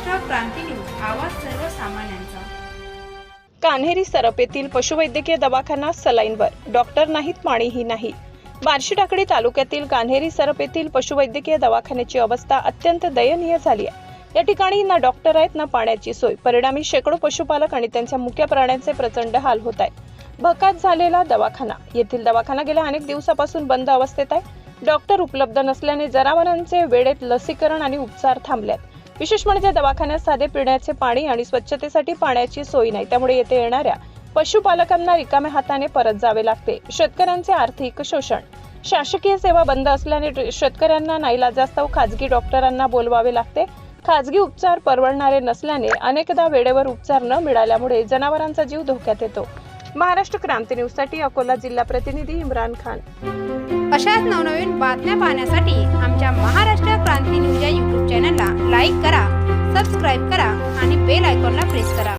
महाराष्ट्र क्रांती news, आवाज सर्वसामान्यांचा। कान्हेरी सरप येथील पशुवैद्यकीय दवाखाना सलाईनवर, डॉक्टर नाहीत, पाणीही नाही। बार्शी टाकळी तालुक्यातील कान्हेरी सरप येथील पशुवैद्यकीय दवाखान्याची अवस्था अत्यंत दयनीय झाली आहे। या ठिकाणी ना डॉक्टर आहेत ना पाण्याची सोय, परिणामी शेकडो पशुपालक आणि त्यांच्या मुख्य प्राण्यांचे प्रचंड हाल होत आहेत। भकास झालेला दवाखाना, येथील दवाखाना गेल्या अनेक दिवसापासून बंद अवस्थेत आहे। डॉक्टर उपलब्ध नसल्याने जनावरांचे वेळेत लसीकरण आणि उपचार थांबलेत। विशेष म्हणजे दवाखान्यात साधे पिण्याचे पाणी आणि स्वच्छतेसाठी पाण्याची सोय नाही, त्यामुळे येथे येणाऱ्या पशुपालकांना रिकाम्या हाताने परत जावे लागते। शेतकऱ्यांचे आर्थिक शोषण, शासकीय सेवा बंद असल्याने शेतकऱ्यांना नाईलाजास्तव खाजगी डॉक्टरांना बोलवावे लागते। खाजगी उपचार परवडणारे नसल्याने अनेकदा वेळेवर उपचार न मिळाल्यामुळे जनावरांचा जीव धोक्यात येतो। महाराष्ट्र क्रांती न्यूज साठी अकोला जिल्हा प्रतिनिधी इम्रान खान। अशाच नवनवीन बातम्या पाहण्यासाठी आमच्या महाराष्ट्र क्रांती न्यूज या YouTube चॅनलला लाईक करा, सबस्क्राईब करा आणि बेल आयकॉनला प्रेस करा।